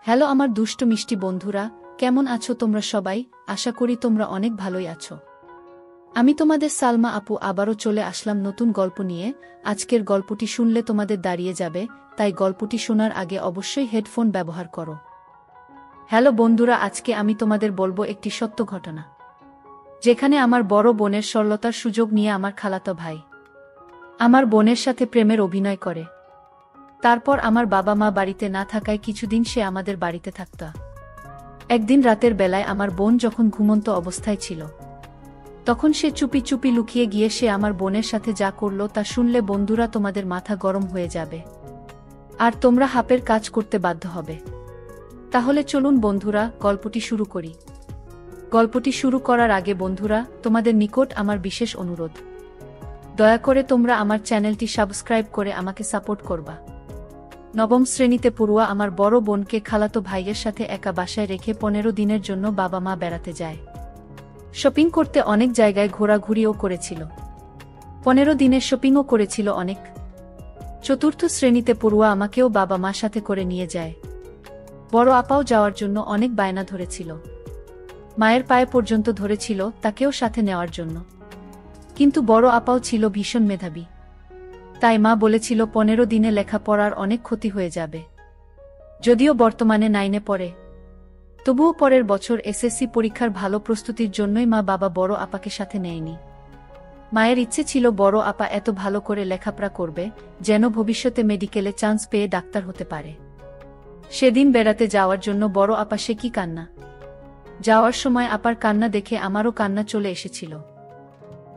Hello আমার দুষ্ট মিষ্টি বন্ধুরা, কেমন আছো তোমরা সবাই? আশা করি তোমরা অনেক ভালোই আছো। আমি তোমাদের সালমা আপু আবারও চলে আসলাম নতুন গল্প নিয়ে। আজকের গল্পটি শুনলে তোমাদের দাঁড়িয়ে যাবে, তাই গল্পটি শোনার আগে অবশ্যই হেডফোন ব্যবহার করো। হ্যালো বন্ধুরা, আজকে আমি তোমাদের বলবো একটি সত্য ঘটনা, যেখানে আমার বড় বোনের সরলতার সুযোগ নিয়ে আমার খালাতো ভাই আমার বোনের সাথে প্রেমের অভিনয় করে। তারপর আমার বাবা মা বাড়িতে না থাকায় কিছুদিন সে আমাদের বাড়িতে থাকত। একদিন রাতের বেলায় আমার বোন যখন ঘুমন্ত অবস্থায় ছিল, তখন সে চুপি চুপি লুকিয়ে গিয়ে সে আমার বোনের সাথে যা করলো তা শুনলে বন্ধুরা তোমাদের মাথা গরম হয়ে যাবে, আর তোমরা হাপের কাজ করতে বাধ্য হবে। তাহলে চলুন বন্ধুরা, গল্পটি শুরু করি। গল্পটি শুরু করার আগে বন্ধুরা, তোমাদের নিকট আমার বিশেষ অনুরোধ, দয়া করে তোমরা আমার চ্যানেলটি সাবস্ক্রাইব করে আমাকে সাপোর্ট করবা। নবম শ্রেণীতে পড়ুয়া আমার বড় বোনকে খালাতো ভাইয়ের সাথে একা বাসায় রেখে 15 দিনের জন্য বাবা মা বেড়াতে যায়। শপিং করতে অনেক জায়গায় ঘোরাঘুরিও করেছিল। 15 দিনের শপিংও করেছিল অনেক। চতুর্থ শ্রেণীতে পড়ুয়া আমাকেও বাবা মা সাথে করে নিয়ে যায়। বড় আপাও যাওয়ার জন্য অনেক বায়না ধরেছিল। মায়ের পায়ে পর্যন্ত ধরেছিল তাকেও সাথে নেওয়ার জন্য। কিন্তু বড় আপাও ছিল ভীষণ মেধাবী, তাই মা বলেছিল 15 দিনে লেখাপড়ার অনেক ক্ষতি হয়ে যাবে। যদিও বর্তমানে 9-এ পড়ে, তবুও পরের বছর এসএসসি পরীক্ষার ভালো প্রস্তুতির জন্যই মা বাবা বড় আপাকে সাথে নেয়নি। মায়ের ইচ্ছে ছিল বড় আপা এত ভালো করে লেখাপড়া করবে যেন ভবিষ্যতে মেডিকেলে চান্স পেয়ে ডাক্তার হতে পারে। সেদিন বেড়াতে যাওয়ার জন্য বড় আপা সে কি কান্না! যাওয়ার সময় আপার কান্না দেখে আমারও কান্না চলে এসেছিল।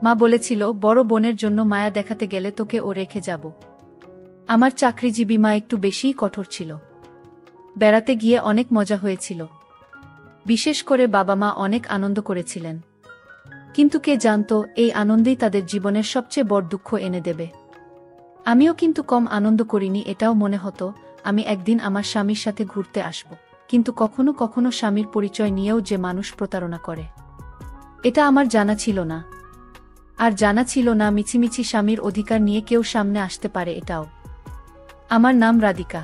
মা বলেছিল, বড় বোনের জন্য মায়া দেখাতে গেলে তোকে ও রেখে যাব। আমার চাকরিজীবী মা একটু বেশিই কঠোর ছিল। বেড়াতে গিয়ে অনেক মজা হয়েছিল। বিশেষ করে বাবা মা অনেক আনন্দ করেছিলেন। কিন্তু কে জানতো এই আনন্দেই তাদের জীবনের সবচেয়ে বড় দুঃখ এনে দেবে। আমিও কিন্তু কম আনন্দ করিনি। এটাও মনে হতো আমি একদিন আমার স্বামীর সাথে ঘুরতে আসব, কিন্তু কখনো কখনো স্বামীর পরিচয় নিয়েও যে মানুষ প্রতারণা করে, এটা আমার জানা ছিল না। আর জানা ছিল না মিছিমিছি স্বামীর অধিকার নিয়ে কেউ সামনে আসতে পারে এটাও। আমার নাম রাধিকা।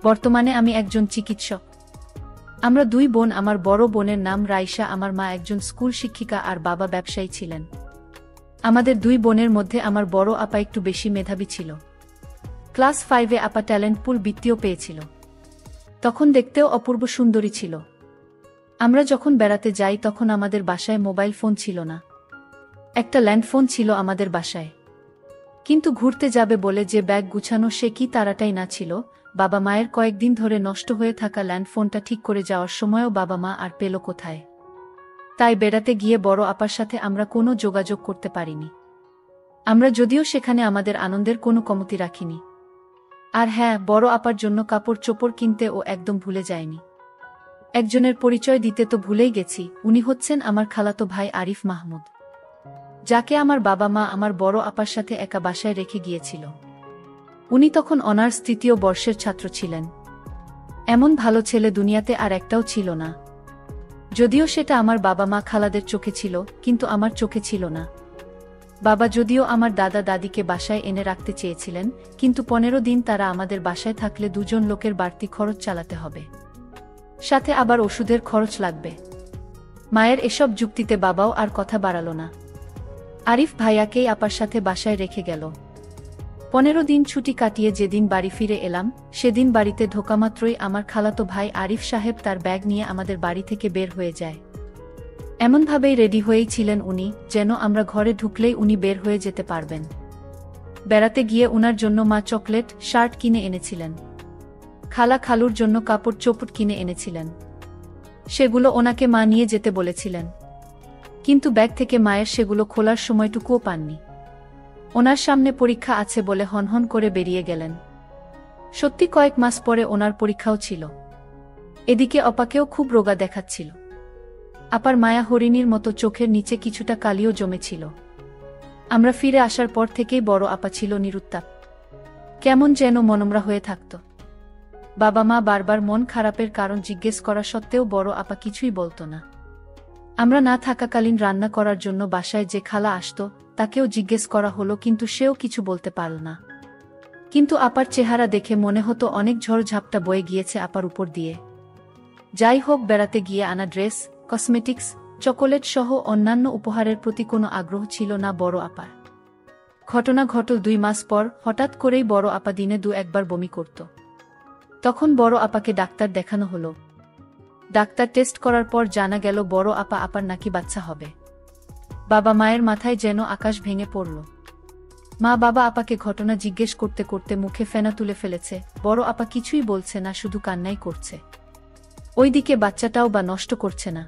বর্তমানে আমি একজন চিকিৎসক। আমরা দুই বোন। আমার বড় বোনের নাম রাইসা। আমার মা একজন স্কুল শিক্ষিকা আর বাবা ব্যবসায়ী ছিলেন। আমাদের দুই বোনের মধ্যে আমার বড় আপা একটু বেশি মেধাবী ছিল। ক্লাস 5-এ আপা ট্যালেন্ট পুল বৃত্তিও পেয়েছিল। তখন দেখতেও অপূর্ব সুন্দরী ছিল। আমরা যখন বেড়াতে যাই তখন আমাদের বাসায় মোবাইল ফোন ছিল না। একটা ল্যান্ডফোন ছিল আমাদের বাসায়। কিন্তু ঘুরতে যাবে বলে যে ব্যাগ গুছানো সে কি তাড়াটাই না ছিল। বাবা মায়ের কয়েকদিন ধরে নষ্ট হয়ে থাকা ল্যান্ডফোনটা ঠিক করে যাওয়ার সময়ও বাবা মা আর পেল কোথায়। তাই বেড়াতে গিয়ে বড় আপার সাথে আমরা কোনো যোগাযোগ করতে পারিনি। আমরা যদিও সেখানে আমাদের আনন্দের কোনো কমতি রাখিনি। আর হ্যাঁ, বড় আপার জন্য কাপড় চোপড় কিনতে ও একদম ভুলে যায়নি। একজনের পরিচয় দিতে তো ভুলেই গেছি। উনি হচ্ছেন আমার খালাতো ভাই আরিফ মাহমুদ, যাকে আমার বাবা মা আমার বড় আপার সাথে একা বাসায় রেখে গিয়েছিল। উনি তখন অনার্স 3য় বর্ষের ছাত্র ছিলেন। এমন ভালো ছেলে দুনিয়াতে আর একটাও ছিল না। যদিও সেটা আমার বাবা মা খালাদের চোখে ছিল, কিন্তু আমার চোখে ছিল না। বাবা যদিও আমার দাদা দাদিকে বাসায় এনে রাখতে চেয়েছিলেন, কিন্তু 15 দিন তারা আমাদের বাসায় থাকলে দুজন লোকের বাড়তি খরচ চালাতে হবে, সাথে আবার ওষুধের খরচ লাগবে। মায়ের এসব যুক্তিতে বাবাও আর কথা বাড়ালো না। আরিফ ভাইয়াকেই আপার সাথে বাসায় রেখে গেল। 15 দিন ছুটি কাটিয়ে যেদিন বাড়ি ফিরে এলাম, সেদিন বাড়িতে ঢোকামাত্রই আমার খালাতো ভাই আরিফ সাহেব তার ব্যাগ নিয়ে আমাদের বাড়ি থেকে বের হয়ে যায়। এমনভাবেই রেডি হয়েই ছিলেন উনি, যেন আমরা ঘরে ঢুকলেই উনি বের হয়ে যেতে পারবেন। বেড়াতে গিয়ে উনার জন্য মা চকলেট, শার্ট কিনে এনেছিলেন। খালা খালুর জন্য কাপড় চোপড় কিনে এনেছিলেন। সেগুলো ওনাকে মা নিয়ে যেতে বলেছিলেন, কিন্তু ব্যাগ থেকে মায়ের সেগুলো খোলার সময়টুকুও পাননি। ওনার সামনে পরীক্ষা আছে বলে হনহন করে বেরিয়ে গেলেন। সত্যি কয়েক মাস পরে ওনার পরীক্ষাও ছিল। এদিকে অপাকেও খুব রোগা দেখাচ্ছিল। আপার মায়া হরিণীর মতো চোখের নিচে কিছুটা কালিও জমেছিল। আমরা ফিরে আসার পর থেকেই বড় আপা ছিল নিরুত্তাপ, কেমন যেন মনমরা হয়ে থাকত। বাবা মা বারবার মন খারাপের কারণ জিজ্ঞেস করা সত্ত্বেও বড় আপা কিছুই বলতো না। আমরা না থাকাকালীন রান্না করার জন্য বাসায় যে খালা আসতো তাকেও জিজ্ঞেস করা হলো, কিন্তু সেও কিছু বলতে পারল না। কিন্তু আপার চেহারা দেখে মনে হতো অনেক ঝড়ঝাপটা বয়ে গিয়েছে আপার উপর দিয়ে। যাই হোক, বেড়াতে গিয়ে আনা ড্রেস, কসমেটিক্স, চকোলেট সহ অন্যান্য উপহারের প্রতি কোনো আগ্রহ ছিল না বড় আপার। ঘটনা ঘটল 2 মাস পর। হঠাৎ করেই বড় আপা দিনে 2-1 বার বমি করত। তখন বড় আপাকে ডাক্তার দেখানো হলো। ডাক্তার টেস্ট করার পর জানা গেল বড় আপার নাকি বাচ্চা হবে। বাবা মায়ের মাথায় যেন আকাশ ভেঙে পড়ল। মা বাবা আপাকে ঘটনা জিজ্ঞেস করতে করতে মুখে ফেনা তুলে ফেলেছে। বড় আপা কিছুই বলছে না, শুধু কান্নাই করছে। ওইদিকে বাচ্চাটাও বা নষ্ট করছে না।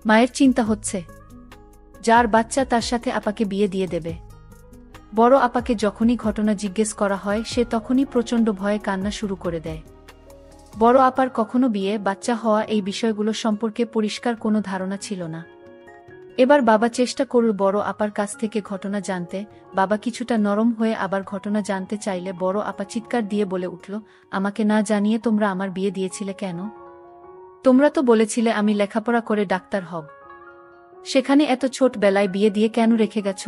মায়ের চিন্তা হচ্ছে, যার বাচ্চা তার সাথে আপাকে বিয়ে দিয়ে দেবে। বড় আপাকে যখনই ঘটনা জিজ্ঞেস করা হয় সে তখনই প্রচণ্ড ভয়ে কান্না শুরু করে দেয়। বড় আপার কখনো বিয়ে, বাচ্চা হওয়া এই বিষয়গুলো সম্পর্কে পরিষ্কার কোনো ধারণা ছিল না। এবার বাবা চেষ্টা করল বড় আপার কাছ থেকে ঘটনা জানতে। বাবা কিছুটা নরম হয়ে আবার ঘটনা জানতে চাইলে বড় আপা চিৎকার দিয়ে বলে উঠল, আমাকে না জানিয়ে তোমরা আমার বিয়ে দিয়েছিলে কেন? তোমরা তো বলেছিলে আমি লেখাপড়া করে ডাক্তার হব, সেখানে এত ছোট বেলায় বিয়ে দিয়ে কেন রেখে গেছ?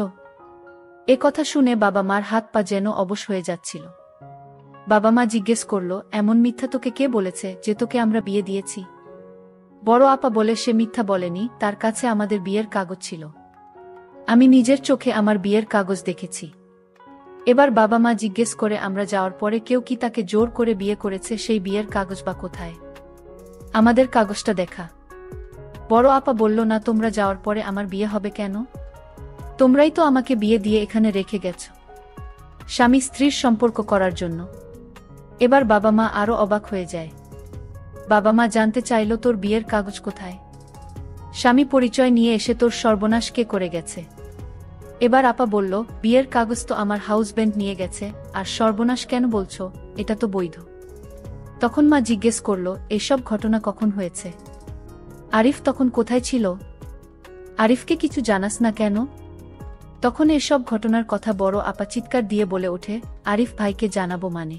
এ কথা শুনে বাবা মার হাত পা যেন অবশ হয়ে যাচ্ছিল। বাবা মা জিজ্ঞেস করল, এমন মিথ্যা তোকে কে বলেছে যে তোকে আমরা বিয়ে দিয়েছি? বড় আপা বলে, সে মিথ্যা বলেনি, তার কাছে আমাদের বিয়ের কাগজ ছিল। আমি নিজের চোখে আমার বিয়ের কাগজ দেখেছি। এবার বাবা মা জিজ্ঞেস করে, আমরা যাওয়ার পরে কেউ কি তাকে জোর করে বিয়ে করেছে? সেই বিয়ের কাগজ বা কোথায়? আমাদের কাগজটা দেখা। বড় আপা বলল, না, তোমরা যাওয়ার পরে আমার বিয়ে হবে কেন? তোমরাই তো আমাকে বিয়ে দিয়ে এখানে রেখে গেছ, স্বামী স্ত্রীর সম্পর্ক করার জন্য। এবার বাবা মা আরো অবাক হয়ে যায়। বাবা মা জানতে চাইল, তোর বিয়ের কাগজ কোথায়? স্বামী পরিচয় নিয়ে এসে তোর সর্বনাশ কে করে গেছে? এবার আপা বলল, বিয়ের কাগজ তো আমার হাউসব্যান্ড নিয়ে গেছে, আর সর্বনাশ কেন বলছো? এটা তো বৈধ। তখন মা জিজ্ঞেস করল, এসব ঘটনা কখন হয়েছে? আরিফ তখন কোথায় ছিল? আরিফকে কিছু জানাস না কেন? তখন এসব ঘটনার কথা বড় আপা চিৎকার দিয়ে বলে ওঠে, আরিফ ভাইকে জানাবো মানে?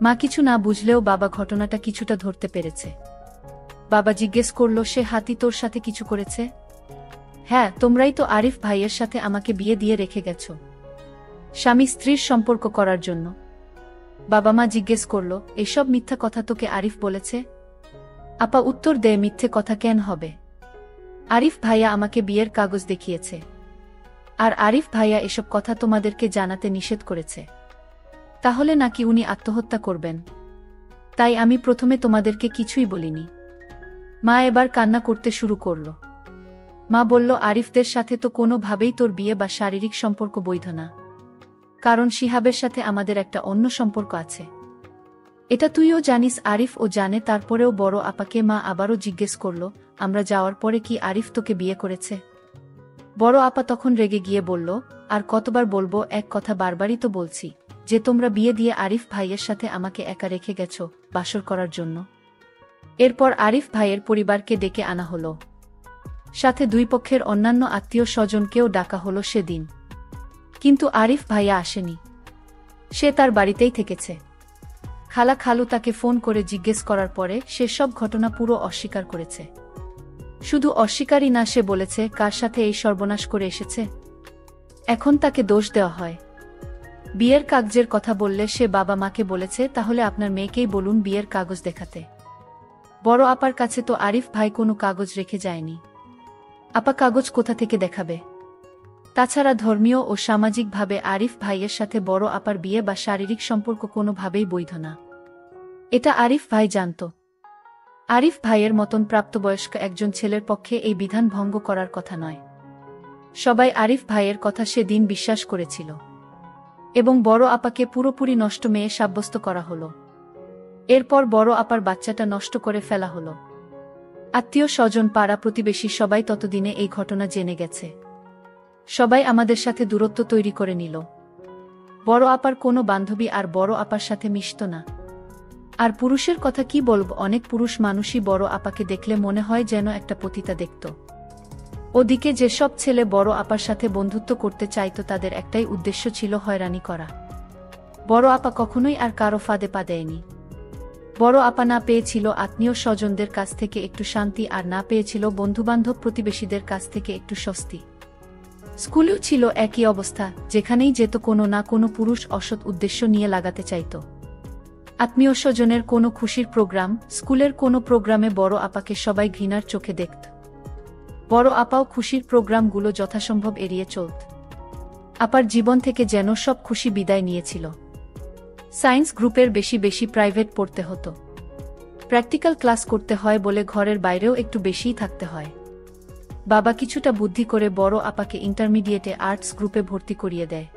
মা কিছু না বুঝলেও বাবা ঘটনাটা কিছুটা ধরতে পেরেছে। বাবা জিজ্ঞেস করল, সে হাতি তোর সাথে কিছু করেছে? হ্যাঁ, তোমরাই তো আরিফ ভাইয়ের সাথে আমাকে বিয়ে দিয়ে রেখে গেছ, স্বামী স্ত্রীর সম্পর্ক করার জন্য। বাবা মা জিজ্ঞেস করল, এসব মিথ্যা কথা তোকে আরিফ বলেছে? আপা উত্তর দেয়, মিথ্যে কথা কেন হবে? আরিফ ভাইয়া আমাকে বিয়ের কাগজ দেখিয়েছে, আর আরিফ ভাইয়া এসব কথা তোমাদেরকে জানাতে নিষেধ করেছে। তাহলে নাকি উনি আত্মহত্যা করবেন? তাই আমি প্রথমে তোমাদেরকে কিছুই বলিনি। মা এবার কান্না করতে শুরু করল। মা বলল, আরিফদের সাথে তো কোনোভাবেই তোর বিয়ে বা শারীরিক সম্পর্ক বৈধ না, কারণ শিহাবের সাথে আমাদের একটা অন্য সম্পর্ক আছে। এটা তুইও জানিস, আরিফ ও জানে। তারপরেও বড় আপাকে মা আবারও জিজ্ঞেস করল, আমরা যাওয়ার পরে কি আরিফ তোকে বিয়ে করেছে? বড় আপা তখন রেগে গিয়ে বলল, আর কতবার বলবো, এক কথা বারবারই তো বলছি যে তোমরা বিয়ে দিয়ে আরিফ ভাইয়ের সাথে আমাকে একা রেখে গেছ বাসর করার জন্য। এরপর আরিফ ভাইয়ের পরিবারকে ডেকে আনা হলো, সাথে দুই পক্ষের অন্যান্য আত্মীয় স্বজনকেও ডাকা হলো সেদিন। কিন্তু আরিফ ভাইয়া আসেনি, সে তার বাড়িতেই থেকেছে। খালা খালু তাকে ফোন করে জিজ্ঞেস করার পরে সে সব ঘটনা পুরো অস্বীকার করেছে। শুধু অস্বীকারই না, সে বলেছে কার সাথে এই সর্বনাশ করে এসেছে। এখন তাকে দোষ দেওয়া হয়। বিয়ের কাগজের কথা বললে সে বাবা মাকে বলেছে, তাহলে আপনার মেয়েকেই বলুন বিয়ের কাগজ দেখাতে। বড় আপার কাছে তো আরিফ ভাই কোনো কাগজ রেখে যায়নি। আপা কাগজ কোথা থেকে দেখাবে? তাছাড়া ধর্মীয় ও সামাজিকভাবে আরিফ ভাইয়ের সাথে বড় আপার বিয়ে বা শারীরিক সম্পর্ক কোনোভাবেই বৈধ না। এটা আরিফ ভাই জানত। আরিফ ভাইয়ের মতন প্রাপ্তবয়স্ক একজন ছেলের পক্ষে এই বিধান ভঙ্গ করার কথা নয়। সবাই আরিফ ভাইয়ের কথা সেদিন বিশ্বাস করেছিল এবং বড় আপাকে পুরোপুরি নষ্ট মেয়ে সাব্যস্ত করা হলো। এরপর বড় আপার বাচ্চাটা নষ্ট করে ফেলা হলো। আত্মীয় স্বজন, পাড়া প্রতিবেশী সবাই ততদিনে এই ঘটনা জেনে গেছে। সবাই আমাদের সাথে দূরত্ব তৈরি করে নিল। বড় আপার কোনো বান্ধবী আর বড় আপার সাথে মিশত না। আর পুরুষের কথা কি বলব, অনেক পুরুষ মানুষই বড় আপাকে দেখলে মনে হয় যেন একটা পতিতা দেখত। ওদিকে যেসব ছেলে বড় আপার সাথে বন্ধুত্ব করতে চাইত তাদের একটাই উদ্দেশ্য ছিল হয়রানি করা। বড় আপা কখনোই আর কারো ফাঁদে পা দেয়নি। বড় আপা না পেয়েছিল আত্মীয় স্বজনদের কাছ থেকে একটু শান্তি, আর না পেয়েছিল বন্ধুবান্ধব প্রতিবেশীদের কাছ থেকে একটু স্বস্তি। স্কুলেও ছিল একই অবস্থা, যেখানেই যেত কোনো না কোনো পুরুষ অসৎ উদ্দেশ্য নিয়ে লাগাতে চাইত। আত্মীয় স্বজনের কোনো খুশির প্রোগ্রাম, স্কুলের কোনো প্রোগ্রামে বড় আপাকে সবাই ঘৃণার চোখে দেখত। বড় আপাও খুশির প্রোগ্রামগুলো যথাসম্ভব এড়িয়ে চলত। আপার জীবন থেকে যেন সব খুশি বিদায় নিয়েছিল। সায়েন্স গ্রুপের বেশি বেশি প্রাইভেট পড়তে হতো। প্র্যাকটিক্যাল ক্লাস করতে হয় বলে ঘরের বাইরেও একটু বেশিই থাকতে হয়। বাবা কিছুটা বুদ্ধি করে বড় আপাকে ইন্টারমিডিয়েটে আর্টস গ্রুপে ভর্তি করিয়ে দেয়।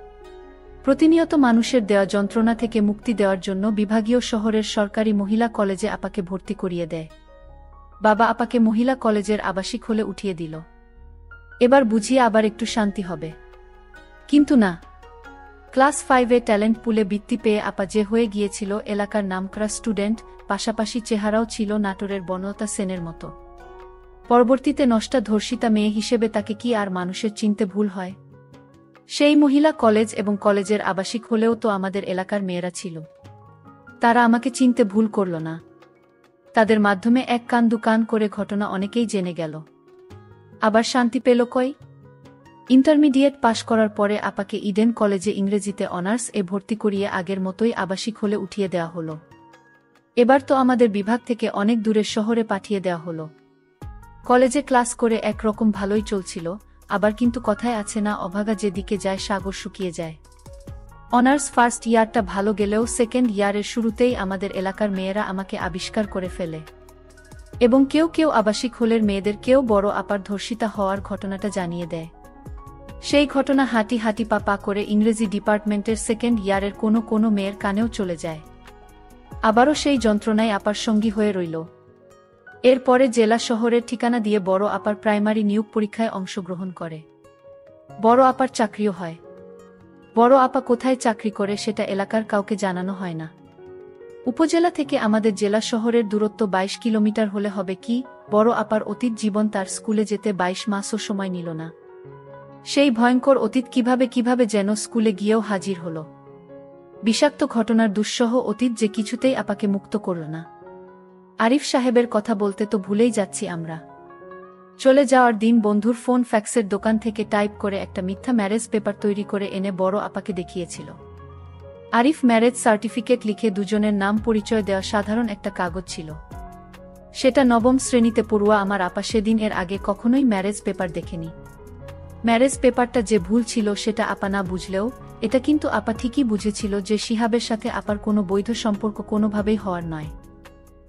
প্রতিনিয়ত মানুষের দেওয়া যন্ত্রণা থেকে মুক্তি দেওয়ার জন্য বিভাগীয় শহরের সরকারি মহিলা কলেজে আপাকে ভর্তি করিয়ে দেয়। বাবা আপাকে মহিলা কলেজের আবাসিক হলে উঠিয়ে দিল। এবার বুঝিয়ে আবার একটু শান্তি হবে। কিন্তু না, ক্লাস 5-এ ট্যালেন্ট পুলে বৃত্তি পেয়ে আপা যে হয়ে গিয়েছিল এলাকার নামকরা স্টুডেন্ট, পাশাপাশি চেহারাও ছিল নাটোরের বনলতা সেনের মতো। পরবর্তীতে নষ্টা ধর্ষিতা মেয়ে হিসেবে তাকে কি আর মানুষের চিনতে ভুল হয়? সেই মহিলা কলেজ এবং কলেজের আবাসিক হলেও তো আমাদের এলাকার মেয়েরা ছিল। তারা আমাকে চিনতে ভুল করল না। তাদের মাধ্যমে এক কান দু কান করে ঘটনা অনেকেই জেনে গেল। আবার শান্তি পেল কই? ইন্টারমিডিয়েট পাশ করার পরে আপাকে ইডেন কলেজে ইংরেজিতে অনার্স এ ভর্তি করিয়ে আগের মতোই আবাসিক হলে উঠিয়ে দেওয়া হলো। এবার তো আমাদের বিভাগ থেকে অনেক দূরের শহরে পাঠিয়ে দেওয়া হলো। কলেজে ক্লাস করে একরকম ভালোই চলছিল, আবার কিন্তু কথায় আছে না, অভাগা যেদিকে যায় সাগর শুকিয়ে যায়। অনার্স ফার্স্ট ইয়ারটা ভালো গেলেও সেকেন্ড ইয়ারের শুরুতেই আমাদের এলাকার মেয়েরা আমাকে আবিষ্কার করে ফেলে। এবং কেউ কেউ আবাসিক হলের মেয়েদের কেউ বড় আপার ধর্ষিতা হওয়ার ঘটনাটা জানিয়ে দেয়। সেই ঘটনা হাঁটি হাঁটি পা পা করে ইংরেজি ডিপার্টমেন্টের সেকেন্ড ইয়ারের কোনো মেয়ের কানেও চলে যায়। আবারও সেই যন্ত্রণায় আপার সঙ্গী হয়ে রইল। এরপরে জেলা শহরের ঠিকানা দিয়ে বড় আপার প্রাইমারি নিয়োগ পরীক্ষায় অংশগ্রহণ করে। বড় আপার চাকরিও হয়। বড় আপা কোথায় চাকরি করে সেটা এলাকার কাউকে জানানো হয় না। উপজেলা থেকে আমাদের জেলা শহরের দূরত্ব 22 কিলোমিটার হলে হবে কি, বড় আপার অতীত জীবন তার স্কুলে যেতে 22 মাসও সময় নিল না। সেই ভয়ঙ্কর অতীত কিভাবে যেন স্কুলে গিয়েও হাজির হলো। বিষাক্ত ঘটনার দুঃসহ অতীত যে কিছুতেই আপাকে মুক্ত করল না। আরিফ সাহেবের কথা বলতে তো ভুলেই যাচ্ছি আমরা। চলে যাওয়ার দিন বন্ধুর ফোন ফ্যাক্সের দোকান থেকে টাইপ করে একটা মিথ্যা ম্যারেজ পেপার তৈরি করে এনে বড় আপাকে দেখিয়েছিল। আরিফ ম্যারেজ সার্টিফিকেট লিখে দুজনের নাম পরিচয় দেওয়া সাধারণ একটা কাগজ ছিল। সেটা নবম শ্রেণীতে পড়ুয়া আমার আপা সেদিন এর আগে কখনোই ম্যারেজ পেপার দেখেনি। ম্যারেজ পেপারটা যে ভুল ছিল সেটা আপা না বুঝলেও এটা কিন্তু আপা ঠিকই বুঝেছিল যে শিহাবের সাথে আপার কোনো বৈধ সম্পর্ক কোনোভাবেই হওয়ার নয়।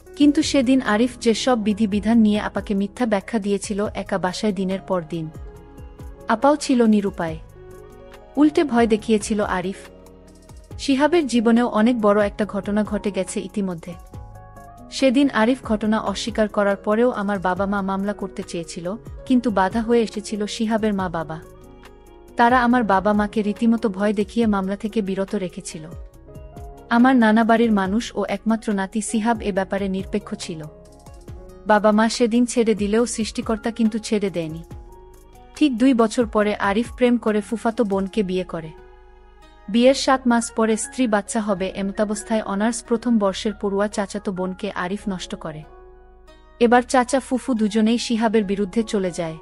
কিন্তু সেদিন আরিফ যে সব বিধিবিধান নিয়ে আপাকে মিথ্যা ব্যাখ্যা দিয়েছিল একা বাসায় দিনের পর দিন, আপাও ছিল নিরুপায়। উল্টে ভয় দেখিয়েছিল আরিফ। শিহাবের জীবনেও অনেক বড় একটা ঘটনা ঘটে গেছে ইতিমধ্যে। সেদিন আরিফ ঘটনা অস্বীকার করার পরেও আমার বাবা মা মামলা করতে চেয়েছিল, কিন্তু বাধা হয়ে এসেছিল শিহাবের মা বাবা। তারা আমার বাবা মাকে রীতিমতো ভয় দেখিয়ে মামলা থেকে বিরত রেখেছিল। আমার নানা বাড়ির মানুষ ও একমাত্র নাতি সিহাব এ ব্যাপারে নিরপেক্ষ ছিল। বাবা মা সেদিন ছেড়ে দিলেও সৃষ্টিকর্তা কিন্তু ছেড়ে দেয়নি। ঠিক 2 বছর পরে আরিফ প্রেম করে ফুফাতো বোনকে বিয়ে করে। বিয়ের 7 মাস পরে স্ত্রী বাচ্চা হবে এমতাবস্থায় অনার্স প্রথম বর্ষের পড়ুয়া চাচাতো বোনকে আরিফ নষ্ট করে। এবার চাচা ফুফু দুজনেই শিহাবের বিরুদ্ধে চলে যায়।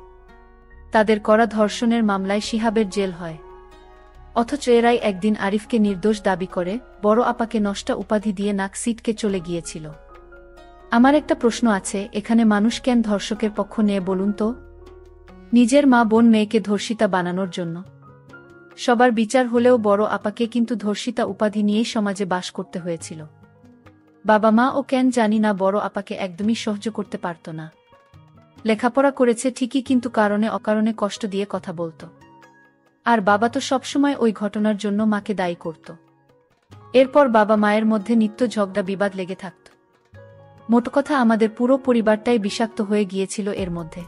তাদের করা ধর্ষণের মামলায় শিহাবের জেল হয়। অথচ এরাই একদিন আরিফকে নির্দোষ দাবি করে বড় আপাকে নষ্টা উপাধি দিয়ে নাক সিটকে চলে গিয়েছিল। আমার একটা প্রশ্ন আছে, এখানে মানুষ কেন ধর্ষকের পক্ষ নিয়ে বলুন তো? নিজের মা বোন মেয়েকে ধর্ষিতা বানানোর জন্য? সবার বিচার হলেও বড় আপাকে কিন্তু ধর্ষিতা উপাধি নিয়েই সমাজে বাস করতে হয়েছিল। বাবা মা ও কেন জানি না বড় আপাকে একদমই সহ্য করতে পারত না। লেখাপড়া করেছে ঠিকই, কিন্তু কারণে অকারণে কষ্ট দিয়ে কথা বলতো। আর বাবা তো সবসময় ওই ঘটনার জন্য মাকে দায়ী করত। এরপর বাবা মায়ের মধ্যে নিত্য ঝগড়া বিবাদ লেগে থাকত। মোট কথা আমাদের পুরো পরিবারটাই বিষাক্ত হয়ে গিয়েছিল এর মধ্যে।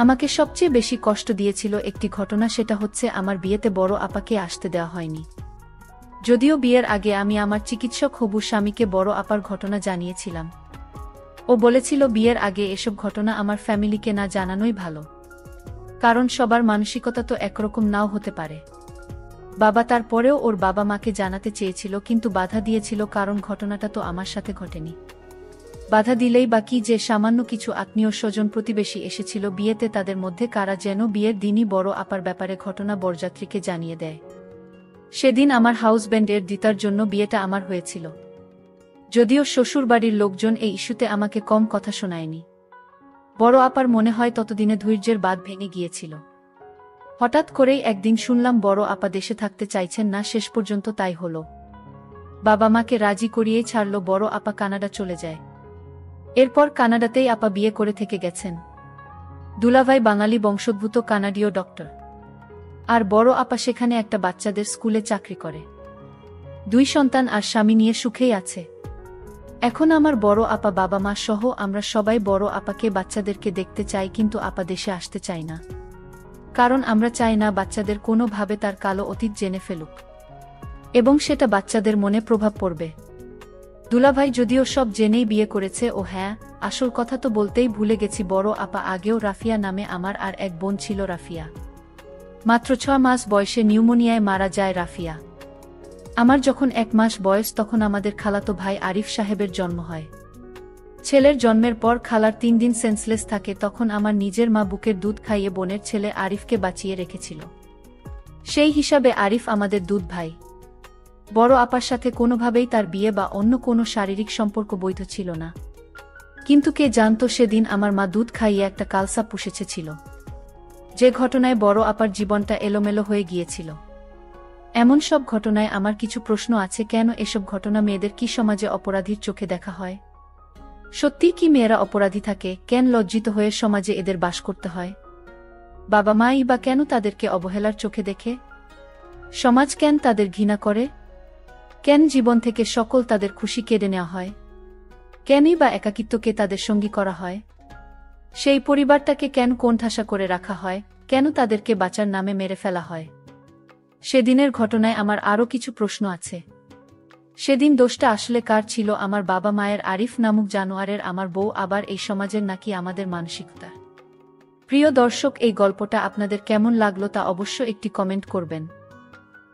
আমাকে সবচেয়ে বেশি কষ্ট দিয়েছিল একটি ঘটনা, সেটা হচ্ছে আমার বিয়েতে বড় আপাকে আসতে দেওয়া হয়নি। যদিও বিয়ের আগে আমি আমার চিকিৎসক হবু স্বামীকে বড় আপার ঘটনা জানিয়েছিলাম। ও বলেছিল বিয়ের আগে এসব ঘটনা আমার ফ্যামিলিকে না জানানোই ভালো, কারণ সবার মানসিকতা তো একরকম নাও হতে পারে। বাবা তারপরেও ওর বাবা মাকে জানাতে চেয়েছিল, কিন্তু বাধা দিয়েছিল, কারণ ঘটনাটা তো আমার সাথে ঘটেনি। বাধা দিলেই বা কি যে সামান্য কিছু আত্মীয় স্বজন প্রতিবেশী এসেছিল বিয়েতে, তাদের মধ্যে কারা যেন বিয়ের দিনই বড় আপার ব্যাপারে ঘটনা বরযাত্রীকে জানিয়ে দেয়। সেদিন আমার হাউসব্যান্ডের দিতার জন্য বিয়েটা আমার হয়েছিল। যদিও শ্বশুরবাড়ির লোকজন এই ইস্যুতে আমাকে কম কথা শোনায়নি। বড় আপার মনে হয় ততদিনে ধৈর্যের বাঁধ ভেঙে গিয়েছিল। হঠাৎ করেই একদিন শুনলাম বড় আপা দেশে থাকতে চাইছেন না, শেষ পর্যন্ত তাই হলো। বাবা মাকে রাজি করিয়েই ছাড়ল, বড় আপা কানাডা চলে যায়। এরপর কানাডাতেই আপা বিয়ে করে থেকে গেছেন। দুলাভাই বাঙালি বংশোদ্ভূত কানাডীয় ডক্টর, আর বড় আপা সেখানে একটা বাচ্চাদের স্কুলে চাকরি করে। 2 সন্তান আর স্বামী নিয়ে সুখেই আছে। এখন আমার বড় আপা, বাবা মা সহ আমরা সবাই বড় আপাকে বাচ্চাদেরকে দেখতে চাই, কিন্তু আপা দেশে আসতে চাই না। কারণ আমরা চাই না বাচ্চাদের কোনোভাবে তার কালো অতীত জেনে ফেলুক, এবং সেটা বাচ্চাদের মনে প্রভাব পড়বে। দুলাভাই যদিও সব জেনেই বিয়ে করেছে। ও হ্যাঁ, আসল কথা তো বলতেই ভুলে গেছি, বড় আপা আগেও রাফিয়া নামে আমার আর এক বোন ছিল। রাফিয়া মাত্র 6 মাস বয়সে নিউমোনিয়ায় মারা যায়। রাফিয়া আমার যখন 1 মাস বয়স, তখন আমাদের খালাতো ভাই আরিফ সাহেবের জন্ম হয়। ছেলের জন্মের পর খালার 3 দিন সেন্সলেস থাকে, তখন আমার নিজের মা বুকের দুধ খাইয়ে বোনের ছেলে আরিফকে বাঁচিয়ে রেখেছিল। সেই হিসাবে আরিফ আমাদের দুধ ভাই। বড় আপার সাথে কোনোভাবেই তার বিয়ে বা অন্য কোনো শারীরিক সম্পর্ক বৈধ ছিল না। কিন্তু কে জানতো সেদিন আমার মা দুধ খাইয়ে একটা কালসাপ পুষেছিল, যে ঘটনায় বড় আপার জীবনটা এলোমেলো হয়ে গিয়েছিল। এমন সব ঘটনায় আমার কিছু প্রশ্ন আছে। কেন এসব ঘটনা? মেয়েদের কি সমাজে অপরাধীর চোখে দেখা হয়? সত্যি কি মেয়েরা অপরাধী থাকে? কেন লজ্জিত হয়ে সমাজে এদের বাস করতে হয়? বাবা মাই বা কেন তাদেরকে অবহেলার চোখে দেখে? সমাজ কেন তাদের ঘৃণা করে? কেন জীবন থেকে সকল তাদের খুশি কেড়ে নেওয়া হয়? কেনই বা একাকিত্বকে তাদের সঙ্গী করা হয়? সেই পরিবারটাকে কেন কোণঠাসা করে রাখা হয়? কেন তাদেরকে বাঁচার নামে মেরে ফেলা হয়? সেদিনের ঘটনায় আমার আরও কিছু প্রশ্ন আছে। সেদিন দোষটা আসলে কার ছিল? আমার বাবা মায়ের, আরিফ নামক জানোয়ারের, আমার বউ, আবার এই সমাজের, নাকি আমাদের মানসিকতা? প্রিয় দর্শক, এই গল্পটা আপনাদের কেমন লাগলো তা অবশ্য একটি কমেন্ট করবেন।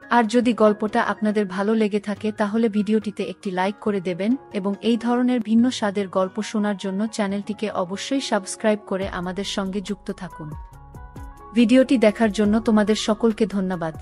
আর যদি গল্পটা আপনাদের ভালো লেগে থাকে তাহলে ভিডিওটিতে একটি লাইক করে দেবেন, এবং এই ধরনের ভিন্ন স্বাদের গল্প শোনার জন্য চ্যানেলটিকে অবশ্যই সাবস্ক্রাইব করে আমাদের সঙ্গে যুক্ত থাকুন। ভিডিওটি দেখার জন্য তোমাদের সকলকে ধন্যবাদ।